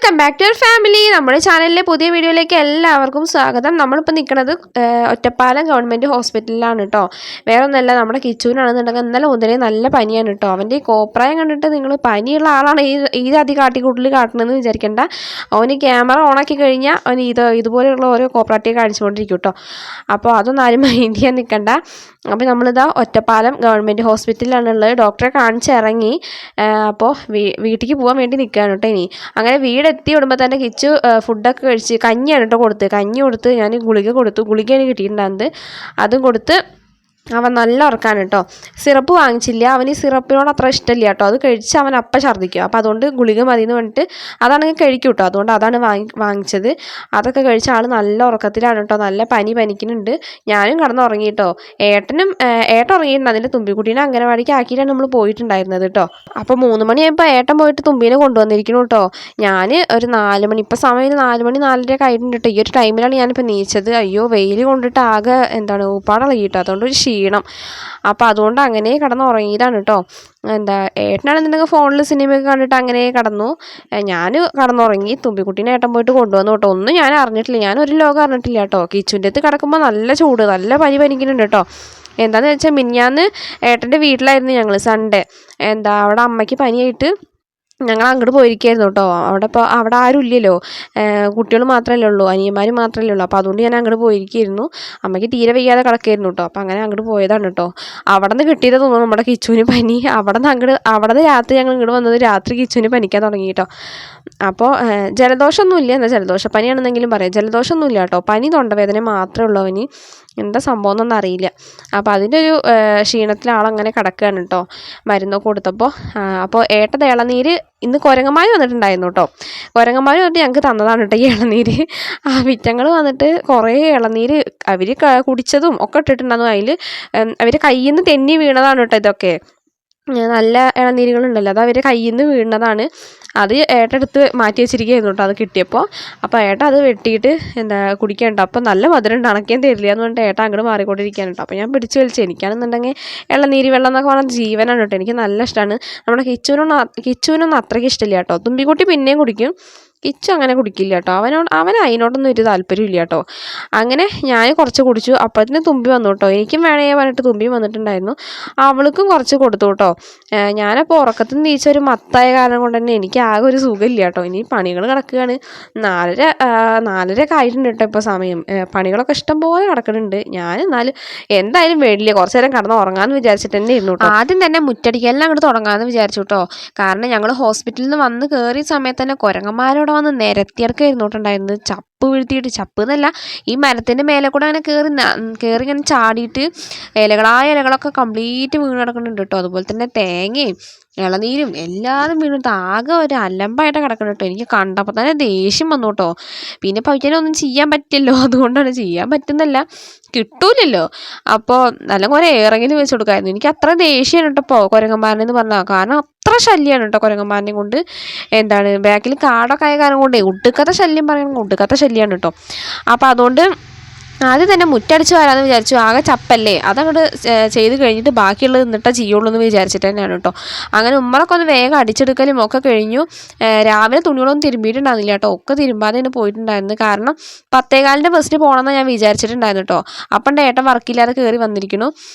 Welcome back to our family. നമ്മുടെ ചാനലിലെ പുതിയ വീഡിയോയിലേക്ക് എല്ലാവർക്കും സ്വാഗതം. നമ്മളിപ്പോൾ നിൽക്കുന്നത് ഒറ്റപ്പാലം ഗവൺമെൻറ് ഹോസ്പിറ്റലിലാണ് കേട്ടോ. വേറെ ഒന്നല്ല, നമ്മുടെ കിച്ചുവിനാണെന്നുണ്ടെങ്കിൽ ഇന്നലെ മുതലേ നല്ല പനിയാണ് കേട്ടോ. അവൻ്റെ ഈ കോപ്രായം കണ്ടിട്ട് നിങ്ങൾ പനിയുള്ള ആളാണ് ഈ അതി കാട്ടിക്കൂട്ടിൽ കാട്ടണമെന്ന് വിചാരിക്കേണ്ട. അവന് ക്യാമറ ഓണാക്കി കഴിഞ്ഞാൽ അവൻ ഇതുപോലെയുള്ള ഓരോ കോപ്രാട്ടിയെ കാണിച്ചുകൊണ്ടിരിക്കും കേട്ടോ. അപ്പോൾ അതൊന്നും ആരും മൈൻഡ് ചെയ്യാൻ നിൽക്കണ്ട. അപ്പോൾ നമ്മളിതാ ഒറ്റപ്പാലം ഗവൺമെൻറ് ഹോസ്പിറ്റലിലാണുള്ളത്. ഡോക്ടറെ കാണിച്ചിറങ്ങി. അപ്പോൾ വീട്ടിലേക്ക് പോകാൻ വേണ്ടി നിൽക്കുകയാണ് കേട്ടോ. ഇനി അങ്ങനെ വീടെത്തി വിടുമ്പോൾ തന്നെ കിച്ചു ഫുഡൊക്കെ കഴിച്ച് കഞ്ഞിയാണ് കേട്ടോ കഞ്ഞി കൊടുത്ത് ഞാൻ ഗുളിക കൊടുത്തു. ഗുളികയാണ് കിട്ടിയിട്ടുണ്ടാകുന്നത്. അതും കൊടുത്ത് അവൻ നല്ല ഉറക്കാണ് കേട്ടോ. സിറപ്പ് വാങ്ങിച്ചില്ല, അവന് ഈ സിറപ്പിനോട് അത്ര ഇഷ്ടമില്ല കേട്ടോ. അത് കഴിച്ച് അവൻ അപ്പം ഛർദ്ദിക്കും. അപ്പോൾ അതുകൊണ്ട് ഗുളിക മതി എന്ന് പറഞ്ഞിട്ട് അതാണെങ്കിൽ കഴിക്കും കേട്ടോ. അതുകൊണ്ട് അതാണ് വാങ്ങിച്ചത്. അതൊക്കെ കഴിച്ച ആൾ നല്ല ഉറക്കത്തിലാണ് കേട്ടോ. നല്ല പനിക്കുന്നുണ്ട്. ഞാനും കിടന്നുറങ്ങി കേട്ടോ. ഏട്ടൻ ഉറങ്ങിയിട്ടുണ്ട്. അതിൻ്റെ തുമ്പിക്കുട്ടീനെ അംഗനവാടിക്ക് ആക്കിയിട്ടാണ് നമ്മൾ പോയിട്ടുണ്ടായിരുന്നത് കേട്ടോ. അപ്പോൾ 3 മണിയായപ്പോൾ ഏട്ടൻ പോയിട്ട് തുമ്പീനെ കൊണ്ടുവന്നിരിക്കുന്നു കേട്ടോ. ഞാൻ ഒരു 4 മണി, ഇപ്പോൾ സമയം 4 മണി 4:30 ആയിട്ടുണ്ട് കേട്ടോ. ഈ ഒരു ടൈമിലാണ് ഞാനിപ്പോൾ നീച്ചത്. അയ്യോ, വെയിൽ കൊണ്ടിട്ട് ആകെ ഊപ്പാടളകിട്ടോ. അതുകൊണ്ട് ഒരു ക്ഷീണം. അപ്പോൾ അതുകൊണ്ട് അങ്ങനെ കിടന്നുറങ്ങിയതാണ് കേട്ടോ. ഏട്ടനാണെന്നുണ്ടെങ്കിൽ ഫോണിൽ സിനിമയൊക്കെ കണ്ടിട്ട് അങ്ങനെ കിടന്നു. ഞാൻ കിടന്നുറങ്ങി. തുമ്പിക്കുട്ടീനെ ഏട്ടൻ പോയിട്ട് കൊണ്ടുവന്നു കേട്ടോ. ഒന്നും ഞാൻ അറിഞ്ഞിട്ടില്ല. ഞാൻ ഒരു ലോകം അറിഞ്ഞിട്ടില്ല കേട്ടോ. കിച്ചുവിൻ്റെ അടുത്ത് കിടക്കുമ്പോൾ നല്ല ചൂട്, നല്ല പനിക്കുന്നുണ്ട് കേട്ടോ. എന്താണെന്ന് വെച്ചാൽ മിനിഞ്ഞാന്ന് ഏട്ടൻ്റെ വീട്ടിലായിരുന്നു ഞങ്ങൾ സൺഡേ. അവിടെ അമ്മയ്ക്ക് പനിയായിട്ട് ഞങ്ങൾ അങ്ങോട്ട് പോയിരിക്കുകയായിരുന്നു കേട്ടോ. അവിടെ ആരും ഇല്ലല്ലോ, കുട്ടികൾ മാത്രമല്ലേ ഉള്ളൂ, അനിയന്മാർ മാത്രമല്ലേ ഉള്ളൂ. അപ്പോൾ അതുകൊണ്ട് ഞാൻ അങ്ങോട്ട് പോയിരിക്കുകയായിരുന്നു. അമ്മയ്ക്ക് തീരെ വയ്യാതെ കിടക്കുകയായിരുന്നു കേട്ടോ. അപ്പോൾ അങ്ങനെ അങ്ങോട്ട് പോയതാണ് കേട്ടോ. അവിടെ നിന്ന് കിട്ടിയത് തോന്നുന്നു നമ്മുടെ കിച്ചുവിന് പനി. അവിടെ നിന്ന് രാത്രി ഞങ്ങൾ ഇങ്ങോട്ട് വന്നത് രാത്രി കിച്ചുവിന് പനിക്കാൻ തുടങ്ങി കേട്ടോ. അപ്പോൾ ജലദോഷമൊന്നുമില്ല, എന്താ ജലദോഷപ്പനിയാണെന്നെങ്കിലും പറയാം. ജലദോഷമൊന്നുമില്ല കേട്ടോ. പനി തൊണ്ടവേദന മാത്രമേ ഉള്ളൂ അവന്. എന്താ സംഭവം എന്നൊന്നും അറിയില്ല. അപ്പോൾ അതിൻ്റെ ഒരു ക്ഷീണത്തിൽ ആളങ്ങനെ കിടക്കുകയാണ് കേട്ടോ. മരുന്നൊക്കെ കൊടുത്തപ്പോൾ. അപ്പോൾ ഏട്ടൻ ഇളനീര് ഇന്ന് കുരങ്ങന്മാർ വന്നിട്ടുണ്ടായിരുന്നു കേട്ടോ. കുരങ്ങന്മാർ വന്നിട്ട് ഞങ്ങൾക്ക് തന്നതാണ് കേട്ടോ ഈ ഇളനീര്. വിറ്റങ്ങൾ വന്നിട്ട് കുറേ ഇളനീര് അവർ കുടിച്ചതും ഒക്കെ ഇട്ടിട്ടുണ്ടായിരുന്നു. അതിൽ അവർ കയ്യിൽ നിന്ന് തെന്നി വീണതാണ് കേട്ടോ ഇതൊക്കെ. നല്ല ഇളനീരുകളുണ്ടല്ലോ, അത് അവരുടെ കയ്യിൽ നിന്ന് വീണതാണ്. അത് ഏട്ടെടുത്ത് മാറ്റി വെച്ചിരിക്കുകയായിരുന്നു കേട്ടോ അത് കിട്ടിയപ്പോൾ. അപ്പോൾ ഏട്ടൻ അത് വെട്ടിയിട്ട് കുടിക്കണ്ട. അപ്പോൾ നല്ല മധുരം ഉണ്ട്, അണക്കാൻ തരില്ല എന്ന് പറഞ്ഞിട്ട് ഏട്ടൻ അങ്ങോട്ട് മാറിക്കൊണ്ടിരിക്കുകയാണ് കേട്ടോ. അപ്പോൾ ഞാൻ പിടിച്ച് വലിച്ചു. എനിക്കാണെന്നുണ്ടെങ്കിൽ ഇളനീര് വെള്ളം എന്നൊക്കെ പറഞ്ഞാൽ ജീവനാണ് കേട്ടോ. എനിക്ക് നല്ല ഇഷ്ടമാണ്. നമ്മുടെ കിച്ചുവിനൊന്നും അത്രയ്ക്ക് ഇഷ്ടമില്ല കേട്ടോ. തുമ്പിക്കുട്ടി പിന്നെയും കുടിക്കും, കിച്ചു അങ്ങനെ കുടിക്കില്ല കേട്ടോ. അവന് അതിനോടൊന്നും ഒരു താല്പര്യമില്ല കേട്ടോ. അങ്ങനെ ഞാൻ കുറച്ച് കുടിച്ചു. അപ്പോഴത്തേന് തുമ്പി വന്നു കേട്ടോ. എനിക്കും വേണേ പറഞ്ഞിട്ട് തുമ്പി വന്നിട്ടുണ്ടായിരുന്നു. അവൾക്കും കുറച്ച് കൊടുത്തു കേട്ടോ. ഞാനപ്പോൾ ഉറക്കത്തിൽ നിന്ന് നീച്ചൊരു മത്തായ കാരണം കൊണ്ട് തന്നെ എനിക്ക് ആകെ ഒരു സുഖമില്ല കേട്ടോ. ഇനി പണികൾ കിടക്കുകയാണ്. 4:30 ആയിട്ടുണ്ട് കേട്ടോ ഇപ്പോൾ സമയം. പണികളൊക്കെ ഇഷ്ടം പോലെ കിടക്കുന്നുണ്ട്. ഞാൻ എന്തായാലും വേണ്ടില്ല, കുറച്ച് നേരം കിടന്ന് ഉറങ്ങാമെന്ന് വിചാരിച്ചിട്ട് തന്നെ ഇരുന്നു കേട്ടോ. ആദ്യം തന്നെ മുറ്റടിക്കെല്ലാം അങ്ങോട്ട് തുടങ്ങാമെന്ന് വിചാരിച്ചു കേട്ടോ. കാരണം ഞങ്ങൾ ഹോസ്പിറ്റലിൽ നിന്ന് വന്ന് കയറിയ സമയത്ത് തന്നെ കുരങ്ങന്മാരോട് വന്ന് നിരത്തിയിറക്കായിരുന്നു കേട്ടുണ്ടായിരുന്നത്. ചപ്പ് വീഴ്ത്തിയിട്ട്, ചപ്പ് എന്നല്ല, ഈ മരത്തിൻ്റെ മേലെ കൂടെ അങ്ങനെ കയറി ഇങ്ങനെ ചാടിയിട്ട് ഇലകളൊക്കെ കംപ്ലീറ്റ് വീണ് കിടക്കുന്നുണ്ട് കേട്ടോ. അതുപോലെ തന്നെ തേങ്ങയും ഇളനീരും എല്ലാതും വീണിട്ട് ആകെ ഒരു അലമ്പായിട്ട് കിടക്കണം കേട്ടോ. എനിക്ക് കണ്ടപ്പോൾ തന്നെ ദേഷ്യം വന്നു കേട്ടോ. പിന്നെ പൈക്കാനൊന്നും ചെയ്യാൻ പറ്റില്ലല്ലോ, അതുകൊണ്ടാണ്. ചെയ്യാൻ പറ്റുന്നല്ല, കിട്ടൂലല്ലോ. അപ്പോൾ നല്ല കുറേ ഏറെങ്കിലും വെച്ച് കൊടുക്കാമായിരുന്നു. എനിക്ക് അത്ര ദേഷ്യമാണ് കേട്ടോ കുരങ്ങന്മാരെന്ന് പറഞ്ഞാൽ. കാരണം അത്ര ശല്യമാണ് കേട്ടോ കുരങ്ങന്മാരനെ കൊണ്ട്. ബാക്കിൽ കാടൊക്കെ ആയ കാരണം കൊണ്ടേ ഒടുക്കത്തെ ശല്യം പറയണം, ഒടുക്കത്തെ ശല്യമാണ് കേട്ടോ. അപ്പോൾ അതുകൊണ്ട് ആദ്യം തന്നെ മുറ്റടിച്ച് വരാമെന്ന് വിചാരിച്ചു. ആകെ ചപ്പല്ലേ, അതങ്ങോട്ട് ചെയ്ത് കഴിഞ്ഞിട്ട് ബാക്കിയുള്ളത് നിന്നിട്ടേ ചെയ്യുള്ളൂ എന്ന് വിചാരിച്ചിട്ട് തന്നെയാണ് കേട്ടോ. അങ്ങനെ ഉമ്മറൊക്കെ ഒന്ന് വേഗം അടിച്ചെടുക്കലും ഒക്കെ കഴിഞ്ഞു. രാവിലെ തുണികളൊന്നും തിരുമ്പിയിട്ടുണ്ടായിരുന്നില്ല കേട്ടോ. ഒക്കെ തിരുമ്പാതെയാണ് പോയിട്ടുണ്ടായിരുന്നു. കാരണം 10:15 ബസ്സിന് പോകണമെന്ന് ഞാൻ വിചാരിച്ചിട്ടുണ്ടായിരുന്നു കേട്ടോ. അപ്പം ഏട്ടൻ വർക്കില്ലാതെ കയറി വന്നിരിക്കുന്നു,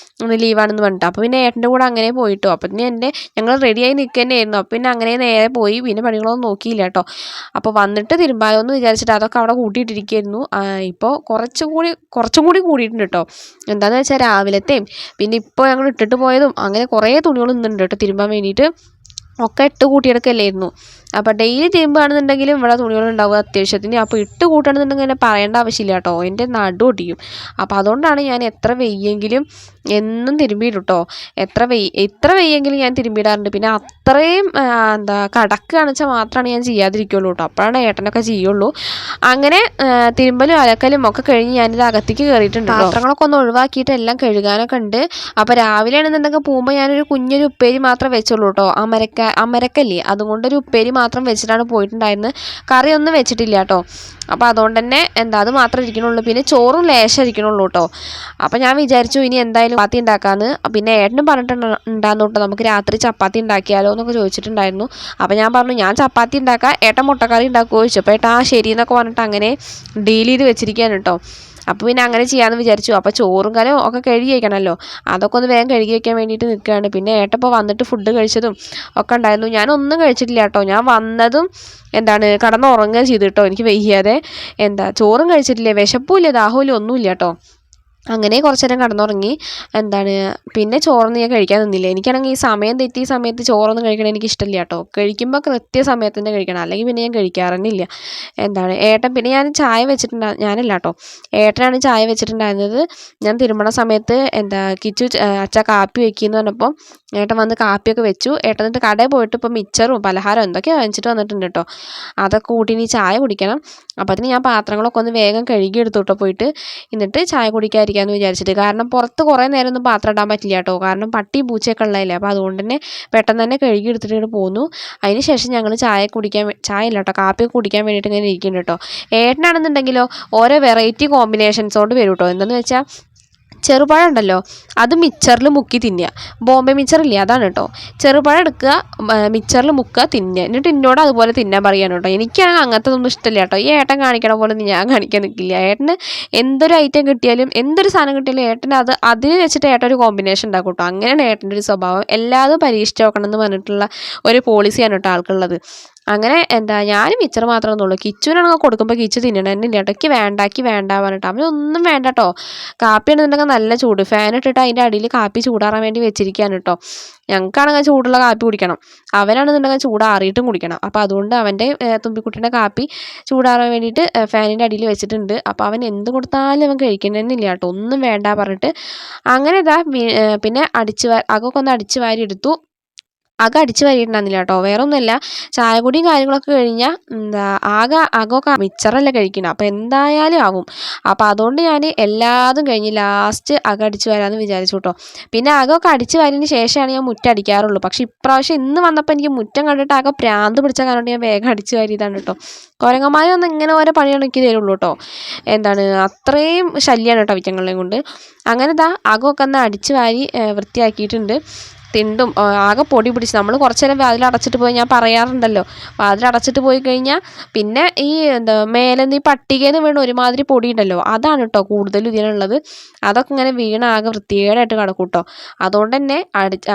ഒന്ന് ലീവാണെന്ന് പറഞ്ഞിട്ട്. അപ്പോൾ പിന്നെ ഏട്ടൻ്റെ കൂടെ അങ്ങനെ പോയിട്ടോ. അപ്പം പിന്നെ ഞങ്ങൾ റെഡിയായി നിൽക്കുക തന്നെയായിരുന്നു. അപ്പം പിന്നെ അങ്ങനെ നേരെ പോയി. പിന്നെ പണികളൊന്നും നോക്കിയില്ല കേട്ടോ. അപ്പോൾ വന്നിട്ട് തിരുമ്പാമെന്ന് വിചാരിച്ചിട്ട് അതൊക്കെ അവിടെ കൂട്ടിയിട്ടിരിക്കുകയായിരുന്നു. ഇപ്പോൾ കുറച്ചും കൂടി കൂടിയിട്ടുണ്ട് കേട്ടോ. എന്താണെന്ന് വെച്ചാൽ രാവിലത്തെയും പിന്നെ ഇപ്പോൾ ഞങ്ങൾ ഇട്ടിട്ട് പോയതും അങ്ങനെ കുറേ തുണികൾ ഇന്നുണ്ട് കേട്ടോ തിരുമ്പാൻ വേണ്ടിയിട്ട്. ഒക്കെ ഇട്ട് കൂട്ടിയെടുക്കല്ലായിരുന്നു. അപ്പോൾ ഡെയിലി തിരുമ്പുകയാണെന്നുണ്ടെങ്കിലും ഇവിടെ തുണികളുണ്ടാവുക അത്യാവശ്യത്തിന്. അപ്പോൾ ഇട്ട് കൂട്ടുകയാണെന്നുണ്ടെങ്കിൽ എന്നെ പറയേണ്ട ആവശ്യമില്ല കേട്ടോ. എൻ്റെ നടു ഒടിയും. അപ്പോൾ അതുകൊണ്ടാണ് ഞാൻ എത്ര വെയ്യെങ്കിലും എന്നും തിരുമ്പിയിടും കേട്ടോ. എത്ര വെയ്യെങ്കിലും ഞാൻ തിരുമ്പിയിടാറുണ്ട്. പിന്നെ അത്രയും കടക്കുകയാണെന്ന് വെച്ചാൽ മാത്രമാണ് ഞാൻ ചെയ്യാതിരിക്കുള്ളൂ കേട്ടോ. അപ്പോഴാണ് ഏട്ടനൊക്കെ ചെയ്യുള്ളൂ. അങ്ങനെ തിരുമ്പലും അലക്കലും ഒക്കെ കഴിഞ്ഞ് ഞാനിത് അകത്തേക്ക് കയറിയിട്ടുണ്ട്. പാത്രങ്ങളൊക്കെ ഒന്ന് ഒഴിവാക്കിയിട്ട് എല്ലാം കഴുകാനൊക്കെ ഉണ്ട്. അപ്പോൾ രാവിലെ ആണെന്നുണ്ടെങ്കിൽ പോകുമ്പോൾ ഞാനൊരു കുഞ്ഞൊരു ഉപ്പേരി മാത്രമേ വെച്ചുള്ളൂ കേട്ടോ. അമരക്കല്ലേ, അതുകൊണ്ടൊരു ഉപ്പേരി മാത്രം വെച്ചിട്ടാണ് പോയിട്ടുണ്ടായിരുന്നത്. കറിയൊന്നും വെച്ചിട്ടില്ല കേട്ടോ. അപ്പോൾ അതുകൊണ്ട് തന്നെ അത് മാത്രമേ ഇരിക്കണുള്ളൂ. പിന്നെ ചോറും ലേശം ഇരിക്കണുള്ളൂ കേട്ടോ. അപ്പോൾ ഞാൻ വിചാരിച്ചു ഇനി എന്തായാലും ചപ്പാത്തി ഉണ്ടാക്കാമെന്ന്. പിന്നെ ഏട്ടനും പറഞ്ഞിട്ടുണ്ടായിരുന്നു കേട്ടോ, നമുക്ക് രാത്രി ചപ്പാത്തി ഉണ്ടാക്കിയാലോ എന്നൊക്കെ ചോദിച്ചിട്ടുണ്ടായിരുന്നു. അപ്പോൾ ഞാൻ പറഞ്ഞു ഞാൻ ചപ്പാത്തി ഉണ്ടാക്കാം, ഏട്ടൻ മുട്ടക്കറി ഉണ്ടാക്കുമോ ചോദിച്ചു. അപ്പോൾ ഏട്ടാ ശരി എന്നൊക്കെ പറഞ്ഞിട്ട് അങ്ങനെ ഡീൽ ചെയ്ത് വെച്ചിരിക്കുകയാണ് കേട്ടോ. അപ്പോൾ പിന്നെ അങ്ങനെ ചെയ്യാമെന്ന് വിചാരിച്ചു. അപ്പോൾ ചോറും കലവും ഒക്കെ കഴുകി വയ്ക്കണമല്ലോ, അതൊക്കെ ഒന്ന് വേഗം കഴുകി വയ്ക്കാൻ വേണ്ടിയിട്ട് നിൽക്കുകയാണ്. പിന്നെ ഏട്ടപ്പോൾ വന്നിട്ട് ഫുഡ് കഴിച്ചതും ഒക്കെ ഉണ്ടായിരുന്നു. ഞാനൊന്നും കഴിച്ചിട്ടില്ല കേട്ടോ. ഞാൻ വന്നതും കടന്നുറങ്ങുക ചെയ്തു കേട്ടോ, എനിക്ക് വയ്യാതെ. ചോറും കഴിച്ചിട്ടില്ല, വിശപ്പുമില്ല, ദാഹമില്ല, ഒന്നുമില്ല കേട്ടോ. അങ്ങനെ കുറച്ച് നേരം കടന്നുറങ്ങി. പിന്നെ ചോറൊന്നും ഞാൻ കഴിക്കാൻ നിന്നില്ല. എനിക്കാണെങ്കിൽ ഈ സമയം തെറ്റിയ സമയത്ത് ചോറൊന്നും കഴിക്കണം എനിക്ക് ഇഷ്ടമില്ല കേട്ടോ. കഴിക്കുമ്പോൾ കൃത്യസമയത്ത് തന്നെ കഴിക്കണം, അല്ലെങ്കിൽ പിന്നെ ഞാൻ കഴിക്കാറന്നില്ല. ഏട്ടൻ പിന്നെ ഞാൻ ചായ ഞാനല്ല കേട്ടോ, ഏട്ടനാണ് ചായ വെച്ചിട്ടുണ്ടായിരുന്നത്. ഞാൻ തിരുമണ സമയത്ത് കിച്ചു അച്ഛ കാപ്പി വെക്കുകയെന്ന് പറഞ്ഞപ്പോൾ ഏട്ടൻ വന്ന് കാപ്പിയൊക്കെ വെച്ചു. ഏട്ടൻ എന്നിട്ട് കടയിൽ പോയിട്ട് ഇപ്പോൾ മിച്ചറും പലഹാരം എന്തൊക്കെയോ വാങ്ങിച്ചിട്ട് വന്നിട്ടുണ്ട് കേട്ടോ. അതൊക്കെ കൂട്ടി ഇനി ചായ കുടിക്കണം. അപ്പോൾ അതിന് ഞാൻ പാത്രങ്ങളൊക്കെ ഒന്ന് വേഗം കഴുകി എടുത്തു കേട്ടോ പോയിട്ട്. എന്നിട്ട് ചായ കുടിക്കാതിരിക്കാമെന്ന് വിചാരിച്ചിട്ട്. കാരണം പുറത്ത് കുറേ നേരം ഒന്നും പാത്രം ഇടാൻ പറ്റില്ല കേട്ടോ, കാരണം പട്ടിയും പൂച്ചയൊക്കെ ഉള്ളതല്ലേ. അപ്പോൾ അതുകൊണ്ട് തന്നെ പെട്ടെന്ന് തന്നെ കഴുകി എടുത്തിട്ട് പോന്നു. അതിന് ശേഷം ഞങ്ങൾ ചായ ഇല്ല കേട്ടോ, കാപ്പി കുടിക്കാൻ വേണ്ടിയിട്ട് ഇങ്ങനെ ഇരിക്കുന്നുണ്ട് കേട്ടോ. ഏട്ടനാണെന്നുണ്ടെങ്കിലോ ഓരോ വെറൈറ്റി കോമ്പിനേഷൻസോട് വരും കേട്ടോ. എന്താണെന്ന് വെച്ചാൽ ചെറുപഴം ഉണ്ടല്ലോ, അത് മിച്ചറിൽ മുക്കി തിന്നുക. ബോംബെ മിച്ചറില്ലേ, അതാണ് കേട്ടോ. ചെറുപഴം എടുക്കുക, മിച്ചറിൽ മുക്കുക, തിന്നുക. എന്നിട്ട് എന്നോട് അതുപോലെ തിന്നാൻ പറയാൻ കേട്ടോ. എനിക്കാണെങ്കിൽ അങ്ങനത്തെ ഒന്നും ഇഷ്ടമില്ല കേട്ടോ. ഈ ഏട്ടൻ കാണിക്കണ പോലെ ഞാൻ കാണിക്കാൻ നിൽക്കില്ല. ഏട്ടന് എന്തൊരു ഐറ്റം കിട്ടിയാലും എന്തൊരു സാധനം കിട്ടിയാലും ഏട്ടന് അതിന് വെച്ചിട്ട് ഏട്ടൻ ഒരു കോമ്പിനേഷൻ ഉണ്ടാക്കും കേട്ടോ. അങ്ങനെയാണ് ഏട്ടൻ്റെ ഒരു സ്വഭാവം. എല്ലാതും പരീക്ഷിച്ച് നോക്കണം എന്ന് പറഞ്ഞിട്ടുള്ള ഒരു പോളിസിയാണ് കേട്ടോ ആൾക്കുള്ളത്. അങ്ങനെ ഞാൻ മിച്ചർ മാത്രമേ ഒന്നുള്ളൂ. കിച്ചുവിനാണെങ്കിൽ കൊടുക്കുമ്പോൾ കിച്ചു തിന്നണമെന്നില്ല കേട്ടോ. എനിക്ക് വേണ്ട പറഞ്ഞിട്ട് അവനൊന്നും വേണ്ട കേട്ടോ. കാപ്പി ആണെന്നുണ്ടെങ്കിൽ നല്ല ചൂട് ഫാൻ ഇട്ടിട്ട് അതിൻ്റെ അടിയിൽ കാപ്പി ചൂടാറാൻ വേണ്ടി വെച്ചിരിക്കുകയാണ് കേട്ടോ. ഞങ്ങൾക്കാണെങ്കിൽ ചൂടുള്ള കാപ്പി കുടിക്കണം, അവനാണെന്നുണ്ടെങ്കിൽ ചൂടാറിയിട്ടും കുടിക്കണം. അപ്പോൾ അതുകൊണ്ട് അവൻ്റെ തുമ്പിക്കുട്ടീൻ്റെ കാപ്പി ചൂടാറാൻ വേണ്ടിയിട്ട് ഫാനിൻ്റെ അടിയിൽ വെച്ചിട്ടുണ്ട്. അപ്പോൾ അവൻ എന്ത് കൊടുത്താലും അവൻ കഴിക്കണമെന്നില്ല കേട്ടോ, ഒന്നും വേണ്ട പറഞ്ഞിട്ട്. അങ്ങനെ പിന്നെ അകൊക്കെ ഒന്ന് അടിച്ച് വാരി എടുത്തു. അടിച്ച് വാരിയിട്ടുണ്ടായിരുന്നില്ല കേട്ടോ, വേറെ ഒന്നുമല്ല. ചായ കുടിയും കാര്യങ്ങളൊക്കെ കഴിഞ്ഞാൽ അകമൊക്കെ മിച്ചറല്ല കഴിക്കണം, അപ്പോൾ എന്തായാലും ആവും. അപ്പോൾ അതുകൊണ്ട് ഞാൻ എല്ലാതും കഴിഞ്ഞ് ലാസ്റ്റ് അടിച്ച് വരാമെന്ന് വിചാരിച്ചു കേട്ടോ. പിന്നെ അകമൊക്കെ അടിച്ച് വാരിയതിന് ശേഷമാണ് ഞാൻ മുറ്റം അടിക്കാറുള്ളൂ. പക്ഷേ ഇന്ന് വന്നപ്പോൾ എനിക്ക് മുറ്റം കണ്ടിട്ട് പ്രാന്ത് പിടിച്ച കാരണം ഞാൻ വേഗം അടിച്ച് വാരിയതാണ് കേട്ടോ. കുരങ്ങന്മാരൊന്നും ഇങ്ങനെ ഓരോ പണിയാണ് എനിക്ക് തരുള്ളൂ കേട്ടോ. അത്രയും ശല്യമാണ് കേട്ടോ വിറ്റങ്ങളെയും കൊണ്ട്. അങ്ങനെ അകമൊക്കെ ഒന്ന് അടിച്ച് വാരി വൃത്തിയാക്കിയിട്ടുണ്ട്. തിണ്ടും ആകെ പൊടി പിടിച്ച് നമ്മൾ കുറച്ച് നേരം വാതിലടച്ചിട്ട് പോയി, ഞാൻ പറയാറുണ്ടല്ലോ, വാതിലടച്ചിട്ട് പോയി കഴിഞ്ഞാൽ പിന്നെ ഈ മേലെന്ന് ഈ പട്ടികയിൽ നിന്ന് വീണ് ഒരുമാതിരി പൊടി ഉണ്ടല്ലോ, അതാണ് കേട്ടോ കൂടുതലും ഇതിനുള്ളത്. അതൊക്കെ ഇങ്ങനെ വീണ് ആകെ വൃത്തികേടായിട്ട് കിടക്കും കേട്ടോ. അതുകൊണ്ട് തന്നെ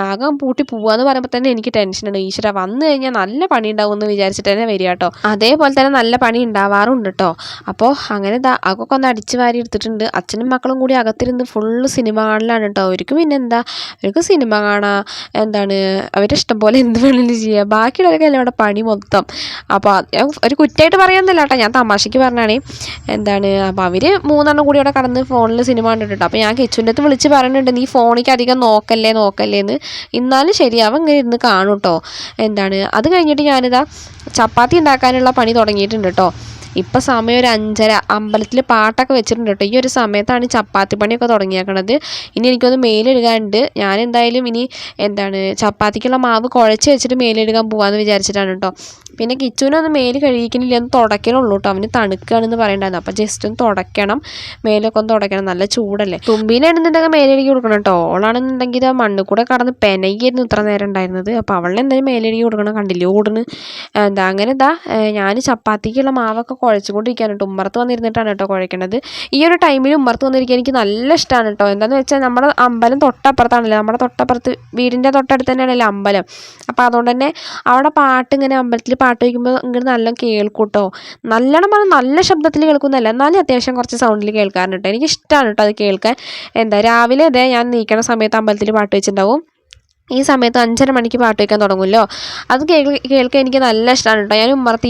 ആകെ പൂട്ടി പോവാന്ന് പറയുമ്പോൾ തന്നെ എനിക്ക് ടെൻഷനുണ്ട്. ഈശ്വര വന്നു കഴിഞ്ഞാൽ നല്ല പണി ഉണ്ടാവും എന്ന് വിചാരിച്ചിട്ട് തന്നെ വരിക കേട്ടോ. അതേപോലെ തന്നെ നല്ല പണി ഉണ്ടാവാറുണ്ട് കേട്ടോ. അപ്പോൾ അങ്ങനെ അകൊക്കെ ഒന്ന് അടിച്ച് വാരി എടുത്തിട്ടുണ്ട്. അച്ഛനും മക്കളും കൂടി അകത്തിരുന്ന് ഫുള്ള് സിനിമ കാണലാണ് കേട്ടോ. അവർക്ക് പിന്നെന്താ, അവർക്ക് സിനിമ കാണാം, അവരുടെ ഇഷ്ടം പോലെ എന്ത് വേണമെങ്കിലും ചെയ്യുക. ബാക്കിയുള്ളവരൊക്കെ അല്ലേ അവിടെ പണി മൊത്തം. അപ്പോൾ ഒരു കുറ്റമായിട്ട് പറയാമെന്നല്ല കേട്ടോ, ഞാൻ തമാശയ്ക്ക് പറഞ്ഞാണേ. അപ്പോൾ അവർ മൂന്നെണ്ണം കൂടി അവിടെ കടന്ന് ഫോണിൽ സിനിമ കണ്ടിട്ടുണ്ട്. അപ്പോൾ ഞാൻ കിച്ചുവിൻ്റെ അടുത്ത് വിളിച്ച് പറയുന്നുണ്ട്, നീ ഫോണിലേക്ക് അധികം നോക്കല്ലേ എന്ന്. എന്നാലും ശരിയാവും, ഇങ്ങനെ ഇരുന്ന് കാണും കേട്ടോ. അത് കഴിഞ്ഞിട്ട് ഞാനിതാ ചപ്പാത്തി ഉണ്ടാക്കാനുള്ള പണി തുടങ്ങിയിട്ടുണ്ട് കേട്ടോ. ഇപ്പം സമയം ഒരു 5:30, അമ്പലത്തിൽ പാട്ടൊക്കെ വെച്ചിട്ടുണ്ട് കേട്ടോ. ഈ ഒരു സമയത്താണ് ചപ്പാത്തി പണിയൊക്കെ തുടങ്ങിയേക്കണത്. ഇനി എനിക്കൊന്ന് മേലെഴുകാനുണ്ട്. ഞാൻ എന്തായാലും ഇനി ചപ്പാത്തിക്കുള്ള മാവ് കുഴച്ച് വെച്ചിട്ട് മേലെഴുകാൻ പോകാമെന്ന് വിചാരിച്ചിട്ടാണ് കേട്ടോ. പിന്നെ കിച്ചുവിനൊന്ന് മേല് കഴുകിക്കണില്ല, ഒന്ന് തുടയ്ക്കണുള്ളൂ കേട്ടോ. അവന് തണുക്കുകയാണെന്ന് പറയണ്ടായിരുന്നു. അപ്പോൾ ജസ്റ്റ് ഒന്ന് തുടയ്ക്കണം, മേലൊക്കെ ഒന്ന് തുടയ്ക്കണം, നല്ല ചൂടല്ലേ. തുമ്പീനാണെന്നുണ്ടെങ്കിൽ മേലെഴുകി കൊടുക്കണം കേട്ടോ. ഓളാണെന്നുണ്ടെങ്കിൽ ആ മണ്ണിൽ കൂടെ കടന്ന് പെനയായിരുന്നു ഇത്ര നേരം ഉണ്ടായിരുന്നത്. അപ്പോൾ അവളെ എന്തായാലും മേലെഴുകി കൊടുക്കണം, കണ്ടില്ലേ ഓടുന്ന്. അങ്ങനെ ഞാൻ ചപ്പാത്തിക്കുള്ള മാവൊക്കെ കുഴച്ചുകൊണ്ടിരിക്കുകയാണ് കേട്ടോ. ഉമ്മറത്ത് വന്നിരുന്നിട്ടാണ് കേട്ടോ കുഴക്കണത്. ഈ ഒരു ടൈമിൽ ഉമ്മറത്ത് വന്നിരിക്കാൻ എനിക്ക് നല്ല ഇഷ്ടമാണ് കേട്ടോ. എന്താണെന്ന് വെച്ചാൽ നമ്മുടെ അമ്പലം തൊട്ടപ്പുറത്താണല്ലോ, നമ്മുടെ തൊട്ടപ്പുറത്ത് വീടിൻ്റെ തൊട്ടടുത്ത് തന്നെയാണല്ലോ അമ്പലം. അപ്പോൾ അതുകൊണ്ട് തന്നെ അവിടെ ഇങ്ങനെ അമ്പലത്തിൽ പാട്ട് വയ്ക്കുമ്പോൾ ഇങ്ങനെ നല്ല കേൾക്കും കേട്ടോ. നല്ലോണം പറഞ്ഞാൽ നല്ല ശബ്ദത്തിൽ കേൾക്കുന്നല്ല, എന്നാലും അത്യാവശ്യം കുറച്ച് സൗണ്ടിൽ കേൾക്കാറുണ്ട് കേട്ടോ. എനിക്കിഷ്ടമാണ് കേട്ടോ അത് കേൾക്കാൻ. രാവിലെ ഞാൻ നീക്കണ സമയത്ത് അമ്പലത്തിൽ പാട്ട് വെച്ചിട്ടുണ്ടാവും. ഈ സമയത്ത് 5:30 മണിക്ക് പാട്ട് വയ്ക്കാൻ തുടങ്ങുമല്ലോ, അത് കേൾക്കാൻ എനിക്ക് നല്ല ഇഷ്ടമാണ് കേട്ടോ. ഞാൻ ഉമ്മർത്ത്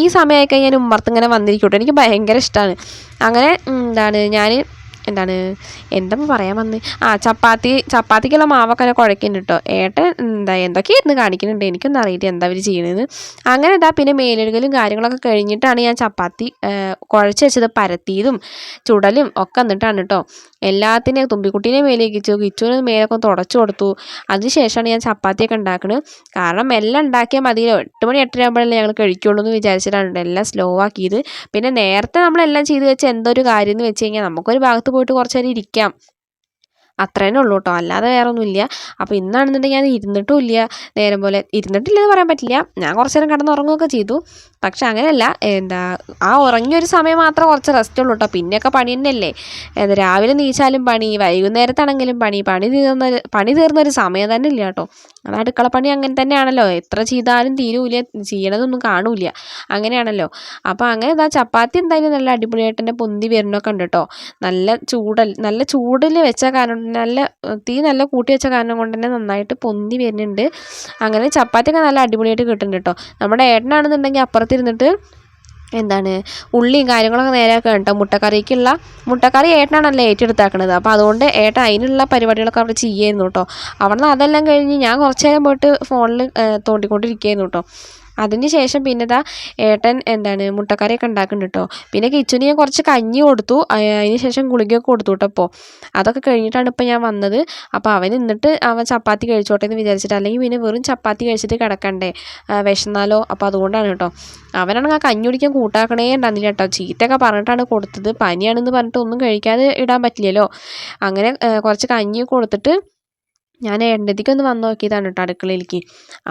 ഈ സമയമൊക്കെ ഞാൻ ഉമ്മർത്ത് ഇങ്ങനെ വന്നിരിക്കും കേട്ടോ. എനിക്ക് ഭയങ്കര ഇഷ്ടമാണ്. അങ്ങനെ ഞാൻ എന്താണ് എന്താ പറയാൻ വന്ന് ചപ്പാത്തിക്കുള്ള മാവൊക്കെ കുഴക്കുന്നുണ്ട് കേട്ടോ. ഏട്ടൻ എന്തൊക്കെയായിരുന്നു കാണിക്കുന്നുണ്ട്, എനിക്കൊന്നും അറിയില്ല എന്താ അവർ ചെയ്യണതെന്ന്. അങ്ങനെ പിന്നെ മേലെഴുകലും കാര്യങ്ങളൊക്കെ കഴിഞ്ഞിട്ടാണ് ഞാൻ ചപ്പാത്തി കുഴച്ച് വെച്ചത് പരത്തിയതും ചുടലും ഒക്കെ എന്നിട്ടാണ് കേട്ടോ. എല്ലാത്തിനെയും തുമ്പിക്കുട്ടീനെ മേലേക്ക് കിച്ചുവിന് മേലൊക്കെ തുടച്ചു കൊടുത്തു. അതിനുശേഷമാണ് ഞാൻ ചപ്പാത്തിയൊക്കെ ഉണ്ടാക്കുന്നത്. കാരണം എല്ലാം ഉണ്ടാക്കിയാൽ മതിയല്ലോ, 8 മണി 8:30 ആകുമ്പോഴല്ലേ ഞങ്ങൾ കഴിക്കുള്ളൂ എന്ന് വിചാരിച്ചിട്ടാണ് എല്ലാം സ്ലോ ആക്കിയത്. പിന്നെ നേരത്തെ നമ്മളെല്ലാം ചെയ്ത് വെച്ച് എന്തൊരു കാര്യം എന്ന് വെച്ച് കഴിഞ്ഞാൽ നമുക്കൊരു ഭാഗത്ത് പോയിട്ട് കുറച്ച് നേരം ഇരിക്കാം, അത്രേനെ ഉള്ളൂ കേട്ടോ, അല്ലാതെ വേറെ ഒന്നുമില്ല. അപ്പോൾ ഇന്നാണെന്നുണ്ടെങ്കിൽ ഞാൻ ഇരുന്നിട്ടും ഇല്ല, നേരം പോലെ ഇരുന്നിട്ടില്ലെന്ന് പറയാൻ പറ്റില്ല, ഞാൻ കുറച്ച് നേരം കിടന്നുറങ്ങുകയൊക്കെ ചെയ്തു. പക്ഷെ അങ്ങനെയല്ല, ആ ഉറങ്ങിയൊരു സമയം മാത്രം കുറച്ച് റെസ്റ്റ് ഉള്ളൂ കേട്ടോ. പിന്നെയൊക്കെ പണി തന്നെയല്ലേ, രാവിലെ നീച്ചാലും പണി, വൈകുന്നേരത്താണെങ്കിലും പണി തീർന്നൊരു സമയം തന്നെ ഇല്ല കേട്ടോ. അത് അടുക്കള പണി അങ്ങനെ തന്നെയാണല്ലോ, എത്ര ചെയ്താലും തീരൂല, ചെയ്യണതൊന്നും കാണൂല, അങ്ങനെയാണല്ലോ. അപ്പോൾ അങ്ങനെ ചപ്പാത്തി എന്തായാലും നല്ല അടിപൊളിയായിട്ട് തന്നെ പൊന്തി വരുന്നൊക്കെ ഉണ്ട് കേട്ടോ. നല്ല ചൂടിൽ വെച്ച കാരണം, തീ നല്ല കൂട്ടി വെച്ച കാരണം കൊണ്ട് തന്നെ നന്നായിട്ട് പൊന്തി വരുന്നുണ്ട്. അങ്ങനെ ചപ്പാത്തിയൊക്കെ നല്ല അടിപൊളിയായിട്ട് കിട്ടുന്നുണ്ട് കേട്ടോ. നമ്മുടെ ഏട്ടനാണെന്നുണ്ടെങ്കിൽ അപ്പുറത്തിരുന്നിട്ട് ഉള്ളിയും കാര്യങ്ങളൊക്കെ നേരെയൊക്കെ കേട്ടോ. മുട്ടക്കറി ഏട്ടനാണല്ലോ ഏറ്റെടുത്താക്കണത്. അപ്പോൾ അതുകൊണ്ട് ഏട്ടൻ അതിനുള്ള പരിപാടികളൊക്കെ അവിടെ ചെയ്യുമായിരുന്നു കേട്ടോ. അവിടെ നിന്ന് അതെല്ലാം കഴിഞ്ഞ് ഞാൻ കുറച്ച് നേരം പോയിട്ട് ഫോണിൽ തോണ്ടിക്കൊണ്ടിരിക്കുകയായിരുന്നു കേട്ടോ. അതിന് ശേഷം പിന്നെ ഏട്ടൻ മുട്ടക്കറിയൊക്കെ ഉണ്ടാക്കുന്നുണ്ട് കേട്ടോ. പിന്നെ കിച്ചുവിന് ഞാൻ കുറച്ച് കഞ്ഞി കൊടുത്തു, അതിന് ശേഷം ഗുളികയൊക്കെ കൊടുത്തു കേട്ടോ. അപ്പോൾ അതൊക്കെ കഴിഞ്ഞിട്ടാണ് ഇപ്പോൾ ഞാൻ വന്നത്. അപ്പോൾ അവൻ ചപ്പാത്തി കഴിച്ചോട്ടെ എന്ന് വിചാരിച്ചിട്ട്, അല്ലെങ്കിൽ പിന്നെ വെറും ചപ്പാത്തി കഴിച്ചിട്ട് കിടക്കണ്ടേ, വിശന്നാലോ. അപ്പോൾ അതുകൊണ്ടാണ് കേട്ടോ. അവനാണെങ്കിൽ ആ കഞ്ഞി കുടിക്കാൻ കൂട്ടാക്കണേ ഉണ്ടായിരുന്നില്ല കേട്ടോ. ചീത്തയൊക്കെ പറഞ്ഞിട്ടാണ് കൊടുത്തത്, പനിയാണെന്ന് പറഞ്ഞിട്ട് ഒന്നും കഴിക്കാതെ ഇടാൻ പറ്റില്ലല്ലോ. അങ്ങനെ കുറച്ച് കഞ്ഞി കൊടുത്തിട്ട് ഞാൻ ഏട്ടൻ്റെതിക്കൊന്ന് വന്ന് നോക്കിയതാണ് കേട്ടോ അടുക്കളയിലേക്ക്.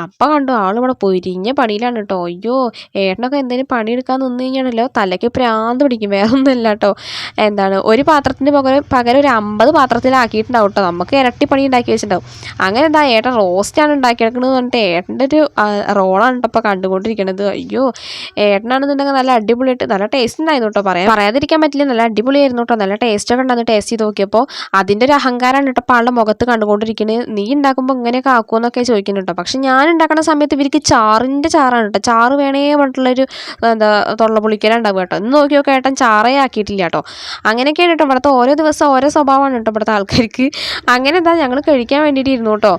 അപ്പം കണ്ടു ആളിവിടെ പൊരിഞ്ഞ പണിയിലാണ് കേട്ടോ. അയ്യോ, ഏട്ടനൊക്കെ എന്തെങ്കിലും പണിയെടുക്കാൻ നിന്ന് കഴിഞ്ഞാണല്ലോ തലയ്ക്ക് പ്രാന്ത് പിടിക്കും, വേറെ ഒന്നുമില്ല കേട്ടോ. ഒരു പാത്രത്തിന് പകരം ഒരു 50 പാത്രത്തിലാക്കിയിട്ടുണ്ടാവും കേട്ടോ. നമുക്ക് ഇരട്ടി പണി ഉണ്ടാക്കി വെച്ചിട്ടുണ്ടാവും. അങ്ങനെ ഏട്ടൻ റോസ്റ്റാണ് ഉണ്ടാക്കിയെടുക്കണമെന്ന് പറഞ്ഞിട്ട് ഏട്ടൻ്റെ ഒരു റോളാണ് കേട്ടോ ഇപ്പോൾ കണ്ടുകൊണ്ടിരിക്കണത്. അയ്യോ, ഏട്ടനാണെന്നുണ്ടെങ്കിൽ നല്ല അടിപൊളിയായിട്ട് നല്ല ടേസ്റ്റ് ഉണ്ടായിരുന്നു കേട്ടോ. പറയാതിരിക്കാൻ പറ്റില്ല, നല്ല അടിപൊളിയായിരുന്നു കേട്ടോ. നല്ല ടേസ്റ്റൊക്കെ ഉണ്ടായിരുന്നു. ടേസ്റ്റ് ചെയ്ത് നോക്കിയപ്പോൾ അതിൻ്റെ ഒരു അഹങ്കാരമാണ് കേട്ടോ ഇപ്പോൾ ആളുടെ മുഖത്ത് കണ്ടുകൊണ്ടിരിക്കുന്നത്. നീ ഉണ്ടാക്കുമ്പോൾ ഇങ്ങനെയൊക്കെ ആക്കുമെന്നൊക്കെ ചോദിക്കുന്നുണ്ട് കേട്ടോ. പക്ഷെ ഞാൻ ഉണ്ടാക്കുന്ന സമയത്ത് ഇവർക്ക് ചാറാണ് കേട്ടോ. ചാറ് വേണേ പറഞ്ഞിട്ടുള്ളൊരു തൊള്ള പൊളിക്കലുണ്ടാവും കേട്ടോ. ഇന്ന് നോക്കിയൊക്കെ ഏട്ടൻ ചാറേ ആക്കിയിട്ടില്ല കേട്ടോ. അങ്ങനെയൊക്കെയാണ് കേട്ടോ ഇവിടുത്തെ ഓരോ ദിവസം ഓരോ സ്വഭാവമാണ് കേട്ടോ ഇവിടുത്തെ ആൾക്കാർക്ക്. അങ്ങനെ ഞങ്ങൾ കഴിക്കാൻ വേണ്ടിയിട്ട് ഇരുന്നു കേട്ടോ.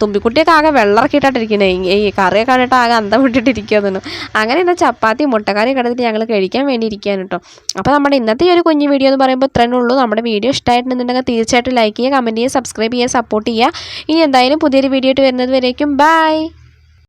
തുമ്പിക്കുട്ടിയൊക്കെ ആകെ വെള്ളറക്കിയിട്ടായിട്ടിരിക്കുന്നത്, ഈ കറിയൊക്കെ കണ്ടിട്ട് ആകെ അന്തം വിട്ടിട്ടിരിക്കുമെന്നു. അങ്ങനെ ചപ്പാത്തി മുട്ടക്കറിയൊക്കെ എടുത്തിട്ട് ഞങ്ങൾ കഴിക്കാൻ വേണ്ടി ഇരിക്കുകയാണ് കേട്ടോ. അപ്പോൾ നമ്മുടെ ഇന്നത്തെ ഈ ഒരു കുഞ്ഞു വീഡിയോ എന്ന് പറയുമ്പോൾ ഇത്രയേ ഉള്ളൂ. നമ്മുടെ വീഡിയോ ഇഷ്ടമായിട്ടുണ്ടെന്നുണ്ടെങ്കിൽ തീർച്ചയായിട്ടും ലൈക്ക് ചെയ്യുക, കമൻറ്റ് ചെയ്യുക, സബ്സ്ക്രൈബ് ചെയ്യുക, സപ്പോർട്ട് ചെയ്യുക. ഇനി എന്തായാലും പുതിയൊരു വീഡിയോ ആയിട്ട് വരുന്നത് വരേക്കും ബൈ.